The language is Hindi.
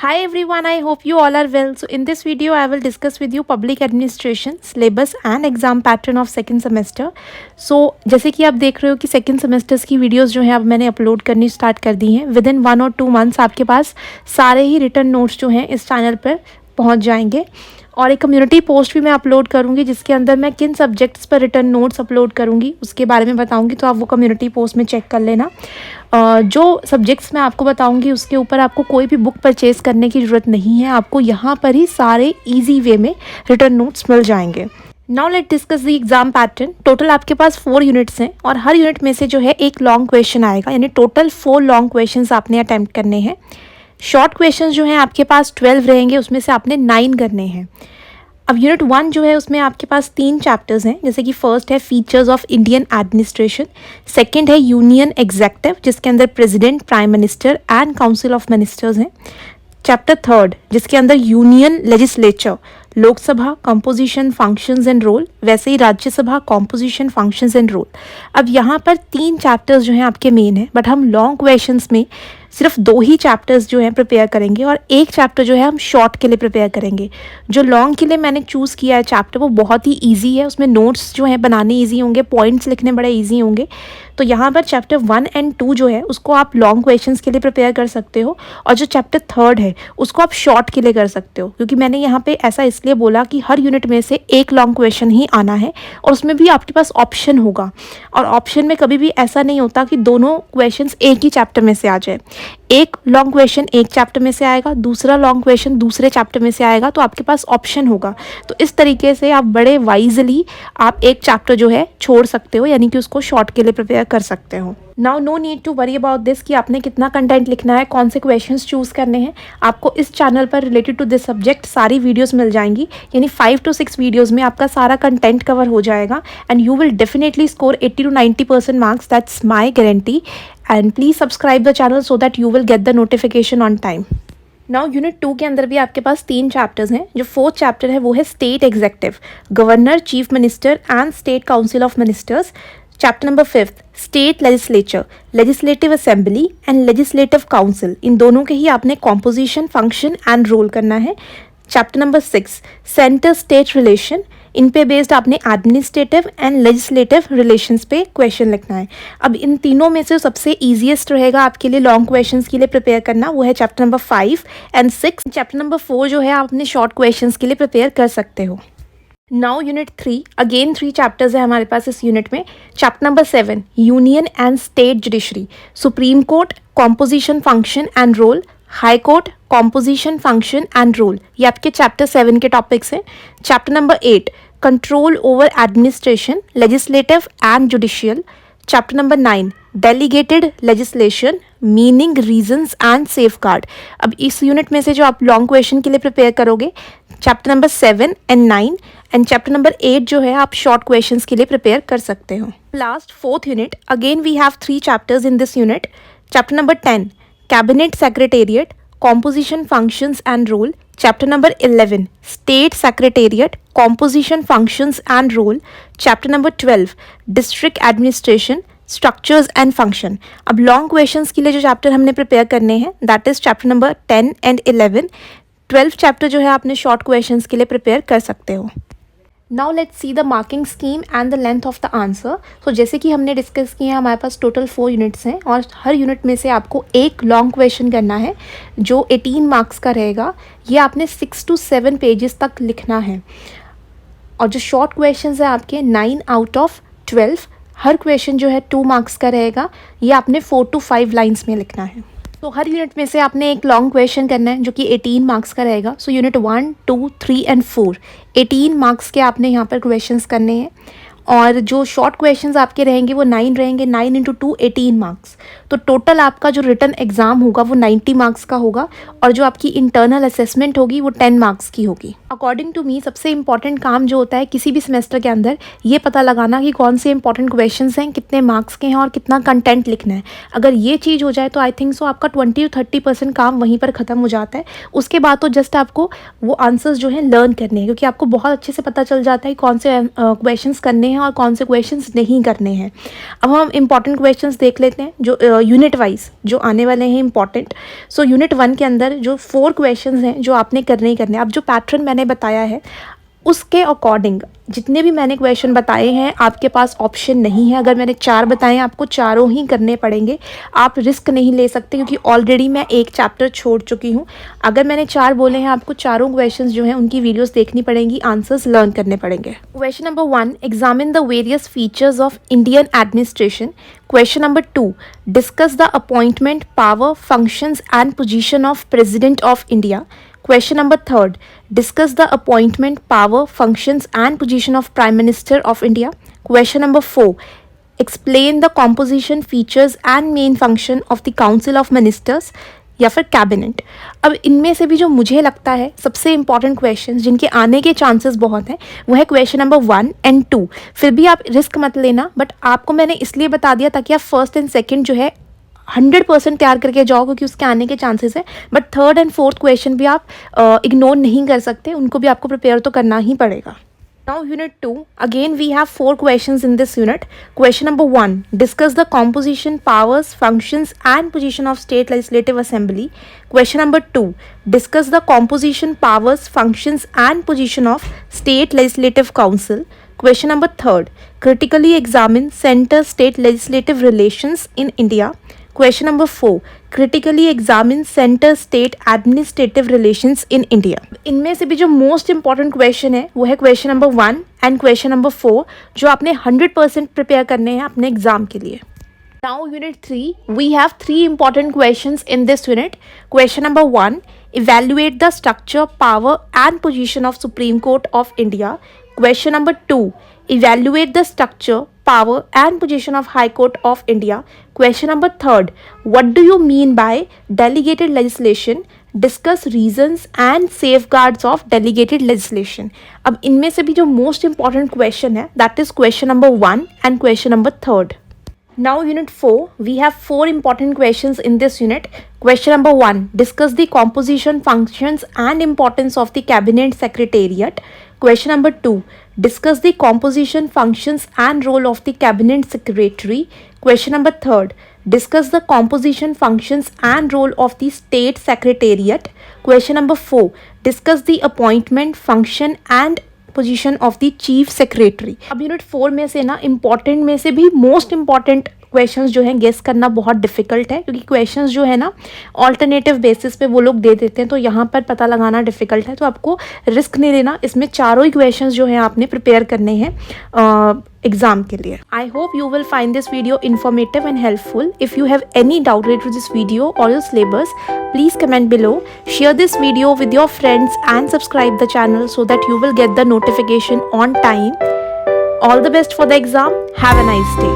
Hi everyone, I hope you all are well. So in this video I will discuss with you public administration syllabus and exam pattern of second semester. So जैसे कि आप देख रहे हो कि सेकंड सेमेस्टर्स की वीडियोस जो है अब मैंने अपलोड करनी स्टार्ट कर दी हैं. विद इन 1 और 2 मंथ्स आपके पास सारे ही रिटर्न नोट्स जो हैं इस चैनल पर पहुंच जाएंगे. और एक कम्युनिटी पोस्ट भी मैं अपलोड करूंगी जिसके अंदर मैं किन सब्जेक्ट्स पर रिटर्न नोट्स अपलोड करूंगी उसके बारे में बताऊंगी. तो आप वो कम्युनिटी पोस्ट में चेक कर लेना. जो सब्जेक्ट्स मैं आपको बताऊंगी उसके ऊपर आपको कोई भी बुक परचेज़ करने की ज़रूरत नहीं है. आपको यहाँ पर ही सारे ईजी वे में रिटर्न नोट्स मिल जाएंगे. Now let discuss the exam pattern. Total आपके पास 4 यूनिट्स हैं और हर यूनिट में से जो है एक लॉन्ग क्वेश्चन आएगा, यानी टोटल 4 लॉन्ग क्वेश्चन आपने अटैम्प्ट करने हैं. शॉर्ट क्वेश्चन जो हैं आपके पास 12 रहेंगे, उसमें से आपने 9 करने हैं. अब यूनिट 1 जो है उसमें आपके पास 3 चैप्टर्स हैं, जैसे कि फर्स्ट है features of Indian administration, second है यूनियन एग्जेक्टिव जिसके अंदर president, prime minister and council of ministers हैं. चैप्टर थर्ड जिसके अंदर union legislature, Lok Sabha composition functions and role, वैसे ही Rajya Sabha composition functions and role. अब यहाँ पर 3 चैप्टर्स जो हैं आपके मेन हैं, बट हम लॉन्ग क्वेश्चंस में सिर्फ 2 ही चैप्टर्स जो हैं प्रिपेयर करेंगे और एक चैप्टर जो है हम शॉर्ट के लिए प्रिपेयर करेंगे. जो लॉन्ग के लिए मैंने चूज़ किया है चैप्टर वो बहुत ही ईजी है, उसमें नोट्स जो हैं बनाने ईजी होंगे, पॉइंट्स लिखने बड़े ईजी होंगे. तो यहाँ पर चैप्टर 1 एंड 2 जो है उसको आप लॉन्ग क्वेश्चंस के लिए प्रिपेयर कर सकते हो और जो चैप्टर थर्ड है उसको आप शॉर्ट के लिए कर सकते हो, क्योंकि मैंने यहाँ पे ऐसा इसलिए बोला कि हर यूनिट में से एक लॉन्ग क्वेश्चन ही आना है और उसमें भी आपके पास ऑप्शन होगा. और ऑप्शन में कभी भी ऐसा नहीं होता कि दोनों क्वेश्चंस एक ही चैप्टर में से आ जाए. एक लॉन्ग क्वेश्चन एक चैप्टर में से आएगा, दूसरा लॉन्ग क्वेश्चन दूसरे चैप्टर में से आएगा, तो आपके पास ऑप्शन होगा. तो इस तरीके से आप बड़े वाइजली आप एक चैप्टर जो है छोड़ सकते हो, यानी कि उसको शॉर्ट के लिए प्रिपेयर कर सकते हो. Now no need to worry about this कि आपने कितना कंटेंट लिखना है, कौन से क्वेश्चंस चूज़ करने हैं. आपको इस चैनल पर रिलेटेड टू दिस सब्जेक्ट सारी वीडियोस मिल जाएंगी, यानी 5 to 6 वीडियोस में आपका सारा कंटेंट कवर हो जाएगा and you will definitely score 80 to 90% marks. That's my guarantee. And please subscribe the channel so that you will get the notification on time. Now unit 2 के अंदर भी आपके पास 3 चैप्टर्स हैं. जो 4th चैप्टर है वो है state executive, governor, chief minister and state council of ministers. Chapter number 5th state legislature, legislative assembly and legislative council. इन दोनों के ही आपने कॉम्पोजिशन, फंक्शन एंड रोल करना है. Chapter number 6 centre state relation, इन पे बेस्ड आपने एडमिनिस्ट्रेटिव एंड लेजिस्लेटिव रिलेशंस पे क्वेश्चन लिखना है. अब इन तीनों में से सबसे ईजीएस्ट रहेगा आपके लिए लॉन्ग क्वेश्चंस के लिए प्रिपेयर करना, वो है chapter number 5 and 6. Chapter number 4 जो है आप अपने शॉर्ट क्वेश्चंस के लिए प्रिपेयर कर सकते हो. नाउ यूनिट 3, अगेन 3 चैप्टर्स है हमारे पास इस यूनिट में. Chapter number 7 union and state judiciary, supreme court, composition function and role, high court, composition function and role. ये आपके चैप्टर 7 के टॉपिक्स हैं. Chapter number 8 control over administration, legislative and judicial. Chapter number 9 delegated legislation, meaning, reasons and safeguard. अब इस यूनिट में से जो आप लॉन्ग क्वेश्चन के लिए प्रिपेयर करोगे chapter number 7 and 9 and chapter number 8 जो है आप शॉर्ट क्वेश्चंस के लिए प्रिपेयर कर सकते हो. Last 4th unit, again we have 3 chapters in this unit. Chapter number 10 cabinet secretariat, composition functions and role. Chapter number 11 state secretariat, composition functions and role. Chapter number 12 district administration, structures and function. अब लॉन्ग क्वेश्चंस के लिए जो चैप्टर हमने प्रिपेयर करने हैं that is chapter number 10 and 11. 12th chapter जो है आपने शॉर्ट क्वेश्चंस के लिए प्रिपेयर कर सकते हो. Now let's see the marking scheme and the length of the answer. तो जैसे कि हमने डिस्कस किया हमारे पास टोटल 4 यूनिट्स हैं और हर यूनिट में से आपको एक लॉन्ग क्वेश्चन करना है जो 18 मार्क्स का रहेगा. ये आपने 6 to 7 पेजेस तक लिखना है. और जो शॉर्ट क्वेश्चंस हैं आपके 9 out of 12, हर क्वेश्चन जो है 2 मार्क्स का रहेगा. ये आपने 4 to 5 लाइन्स में लिखना है. तो हर यूनिट में से आपने एक लॉन्ग क्वेश्चन करना है जो कि 18 मार्क्स का रहेगा. सो यूनिट 1, 2, 3 एंड 4 18 मार्क्स के आपने यहाँ पर क्वेश्चंस करने हैं. और जो शॉर्ट क्वेश्चंस आपके रहेंगे वो 9 रहेंगे. 9 into 2 18 मार्क्स. तो टोटल आपका जो रिटन एग्ज़ाम होगा वो 90 मार्क्स का होगा और जो आपकी इंटरनल असेसमेंट होगी वो 10 मार्क्स की होगी. अकॉर्डिंग टू मी सबसे इंपॉर्टेंट काम जो होता है किसी भी सेमेस्टर के अंदर ये पता लगाना कि कौन से इंपॉर्टेंट क्वेश्चंस हैं, कितने मार्क्स के हैं और कितना कंटेंट लिखना है. अगर ये चीज़ हो जाए तो आई थिंक सो आपका 20 to 30% काम वहीं पर ख़त्म हो जाता है. उसके बाद तो जस्ट आपको वो आंसर्स जो हैं लर्न करने हैं, क्योंकि आपको बहुत अच्छे से पता चल जाता है कौन से क्वेश्चंस करने हैं हैं और कौन से क्वेश्चंस नहीं करने हैं। अब हम इंपॉर्टेंट क्वेश्चंस देख लेते हैं जो यूनिट वाइज जो आने वाले हैं इंपॉर्टेंट। सो यूनिट 1 के अंदर जो 4 क्वेश्चंस हैं जो आपने करने ही करने हैं। अब जो पैटर्न मैंने बताया है उसके अकॉर्डिंग जितने भी मैंने क्वेश्चन बताए हैं आपके पास ऑप्शन नहीं है। अगर मैंने 4 बताए हैं आपको चारों ही करने पड़ेंगे। आप रिस्क नहीं ले सकते क्योंकि ऑलरेडी मैं एक चैप्टर छोड़ चुकी हूँ। अगर मैंने 4 बोले हैं आपको चारों क्वेश्चंस जो हैं उनकी वीडियोस देखनी पड़ेंगी, आंसर्स लर्न करने पड़ेंगे। Question number 1, examine the various features of Indian administration. Question number 2, discuss the appointment, power, functions and position of president of India. Question number 3, discuss the appointment, power, functions and position of Prime Minister of India. Question number 4, explain the composition, features and main function of the Council of Ministers या फिर कैबिनेट। अब इनमें से भी जो मुझे लगता है सबसे इंपॉर्टेंट क्वेश्चंस जिनके आने के चांसेस बहुत हैं वो है क्वेश्चन नंबर 1 एंड 2। फिर भी आप रिस्क मत लेना, बट आपको मैंने इसलिए बता दिया ताकि आप फर्स्ट एंड सेकेंड जो है 100% तैयार करके जाओ क्योंकि उसके आने के चांसेस है। But third and fourth question भी आप इग्नोर नहीं कर सकते, उनको भी आपको प्रिपेयर तो करना ही पड़ेगा। Now unit 2, again we have 4 questions in this unit. Question number 1, discuss the composition, powers, functions and position of State Legislative Assembly. Question number 2, discuss the composition, powers, functions and position of State Legislative Council. Question number 3, critically examine center-state legislative relations in India. Question number 4, critically examine center-state administrative relations in India. इनमें से भी जो मोस्ट इंपॉर्टेंट क्वेश्चन है वो है question number 1 and question number 4 जो आपने 100% प्रिपेयर करने हैं अपने एग्जाम के लिए। Now unit 3, we have 3 important questions in this unit. Question number 1, evaluate the structure, power and position of Supreme Court of India. Question number 2, evaluate the structure, power and position of High Court of India. Question number 3, what do you mean by delegated legislation? Discuss reasons and safeguards of delegated legislation. अब इनमें से भी जो most important question है that is question number 1 and question number 3. Now unit 4, we have 4 important questions in this unit. Question number 1, discuss the composition, functions and importance of the cabinet secretariat. Question number 2, discuss the composition, functions and role of the cabinet secretary. Question number 3, discuss the composition, functions and role of the state secretariat. Question number 4, discuss the appointment, function and position of the chief secretary. अब यूनिट 4 में से ना इम्पॉर्टेंट में से भी मोस्ट इम्पॉर्टेंट क्वेश्चंस जो हैं गेस करना बहुत डिफिकल्ट है क्योंकि क्वेश्चंस जो है ना ऑल्टरनेटिव बेसिस पे वो लोग दे देते हैं, तो यहाँ पर पता लगाना डिफिकल्ट है। तो आपको रिस्क नहीं लेना, इसमें चारों ही क्वेश्चंस जो हैं आपने प्रिपेयर करने हैं एग्जाम के लिए। I hope you will find this video informative and helpful. If you have any doubt related to this video और your syllabus, please comment below, share this video with your friends and subscribe the channel so that you will get the notification on time. All the best for the exam. Have a nice day.